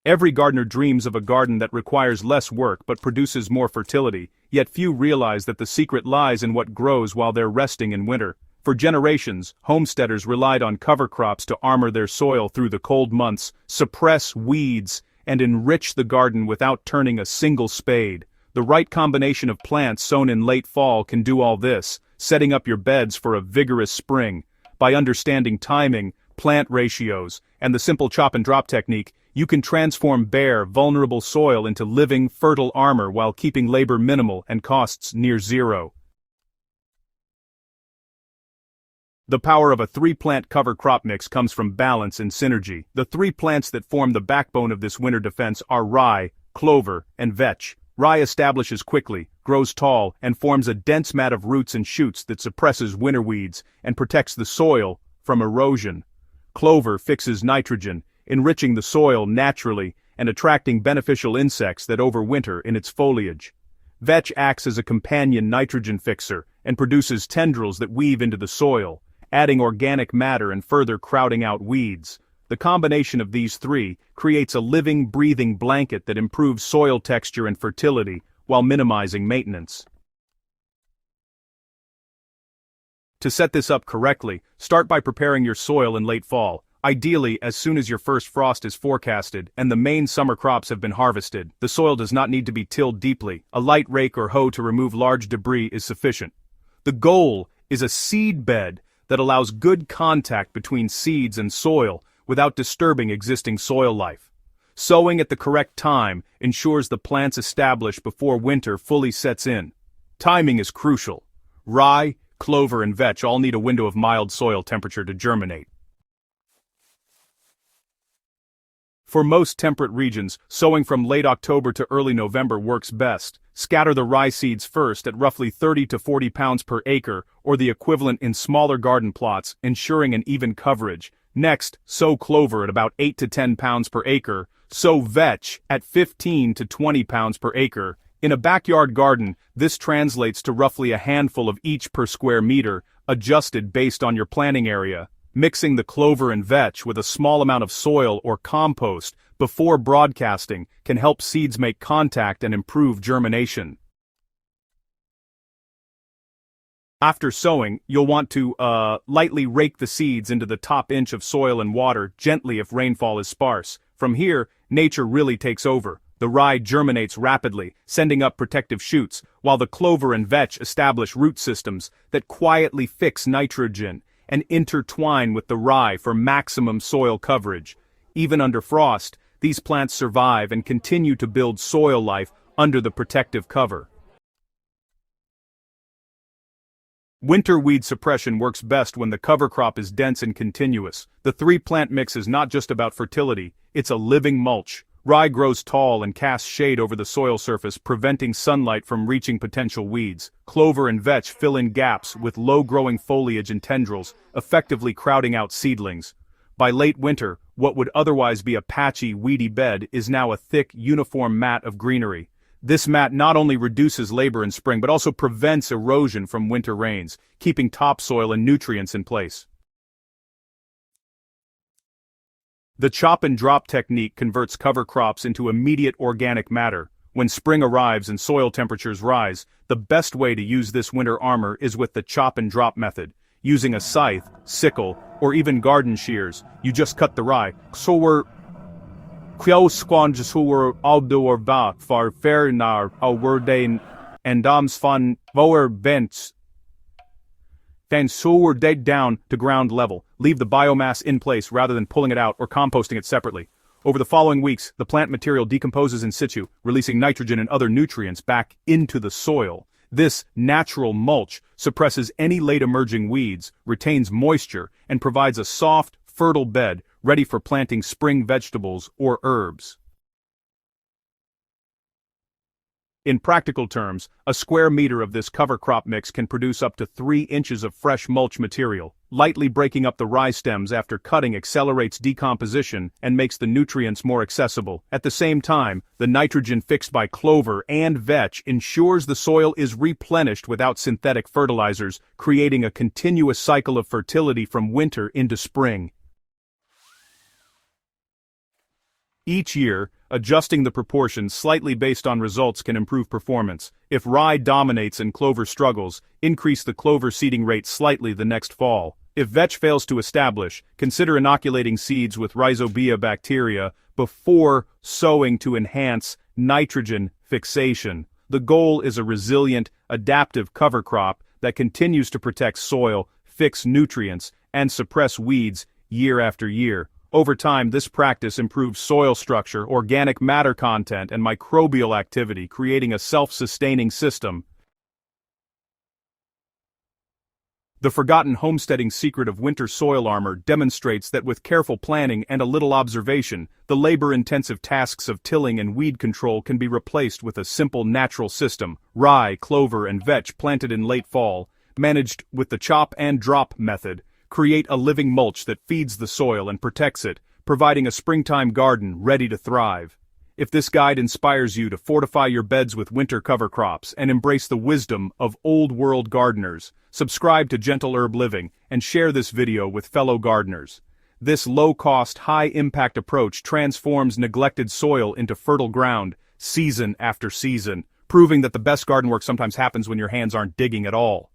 Every gardener dreams of a garden that requires less work but produces more fertility, yet few realize that the secret lies in what grows while they're resting in winter. For generations, homesteaders relied on cover crops to armor their soil through the cold months, suppress weeds, and enrich the garden without turning a single spade. The right combination of plants sown in late fall can do all this, setting up your beds for a vigorous spring. By understanding timing, plant ratios, and the simple chop and drop technique, you can transform bare, vulnerable soil into living, fertile armor while keeping labor minimal and costs near zero. The power of a 3-plant cover crop mix comes from balance and synergy. The 3 plants that form the backbone of this winter defense are rye, clover, and vetch. Rye establishes quickly, grows tall, and forms a dense mat of roots and shoots that suppresses winter weeds and protects the soil from erosion. Clover fixes nitrogen, enriching the soil naturally and attracting beneficial insects that overwinter in its foliage. Vetch acts as a companion nitrogen fixer and produces tendrils that weave into the soil, adding organic matter and further crowding out weeds. The combination of these 3 creates a living, breathing blanket that improves soil texture and fertility while minimizing maintenance. To set this up correctly, start by preparing your soil in late fall. Ideally, as soon as your first frost is forecasted and the main summer crops have been harvested. The soil does not need to be tilled deeply. A light rake or hoe to remove large debris is sufficient. The goal is a seed bed that allows good contact between seeds and soil without disturbing existing soil life. Sowing at the correct time ensures the plants establish before winter fully sets in. Timing is crucial. Rye, clover, and vetch all need a window of mild soil temperature to germinate. For most temperate regions, sowing from late October to early November works best. Scatter the rye seeds first at roughly 30 to 40 pounds per acre, or the equivalent in smaller garden plots, ensuring an even coverage. Next, sow clover at about 8 to 10 pounds per acre. Sow vetch at 15 to 20 pounds per acre. In a backyard garden, this translates to roughly a handful of each per square meter, adjusted based on your planting area. Mixing the clover and vetch with a small amount of soil or compost before broadcasting can help seeds make contact and improve germination. After sowing, you'll want to lightly rake the seeds into the top inch of soil and water gently if rainfall is sparse. From here, nature really takes over. The rye germinates rapidly, sending up protective shoots, while the clover and vetch establish root systems that quietly fix nitrogen and intertwine with the rye for maximum soil coverage. Even under frost, these plants survive and continue to build soil life under the protective cover. Winter weed suppression works best when the cover crop is dense and continuous. The 3-plant mix is not just about fertility, it's a living mulch. Rye grows tall and casts shade over the soil surface, preventing sunlight from reaching potential weeds. Clover and vetch fill in gaps with low-growing foliage and tendrils, effectively crowding out seedlings. By late winter, what would otherwise be a patchy, weedy bed is now a thick, uniform mat of greenery. This mat not only reduces labor in spring but also prevents erosion from winter rains, keeping topsoil and nutrients in place. The chop and drop technique converts cover crops into immediate organic matter. When spring arrives and soil temperatures rise, the best way to use this winter armor is with the chop and drop method. Using a scythe, sickle, or even garden shears, you just cut the rye. Sower kjøsquangesor outdoor bak for fernar overdain endoms van voer bents. Then sower dead down to ground level. Leave the biomass in place rather than pulling it out or composting it separately. Over the following weeks, the plant material decomposes in situ, releasing nitrogen and other nutrients back into the soil. This natural mulch suppresses any late-emerging weeds, retains moisture, and provides a soft, fertile bed ready for planting spring vegetables or herbs. In practical terms, a square meter of this cover crop mix can produce up to 3 inches of fresh mulch material. Lightly breaking up the rye stems after cutting accelerates decomposition and makes the nutrients more accessible. At the same time, the nitrogen fixed by clover and vetch ensures the soil is replenished without synthetic fertilizers, creating a continuous cycle of fertility from winter into spring. Each year, adjusting the proportions slightly based on results can improve performance. If rye dominates and clover struggles, increase the clover seeding rate slightly the next fall. If vetch fails to establish, consider inoculating seeds with rhizobia bacteria before sowing to enhance nitrogen fixation. The goal is a resilient, adaptive cover crop that continues to protect soil, fix nutrients, and suppress weeds year after year. Over time, this practice improves soil structure, organic matter content, and microbial activity, creating a self-sustaining system. The forgotten homesteading secret of winter soil armor demonstrates that with careful planning and a little observation, the labor-intensive tasks of tilling and weed control can be replaced with a simple natural system. Rye, clover, and vetch planted in late fall, managed with the chop and drop method, create a living mulch that feeds the soil and protects it, providing a springtime garden ready to thrive. If this guide inspires you to fortify your beds with winter cover crops and embrace the wisdom of old-world gardeners, subscribe to Gentle Herb Living and share this video with fellow gardeners. This low-cost, high-impact approach transforms neglected soil into fertile ground, season after season, proving that the best garden work sometimes happens when your hands aren't digging at all.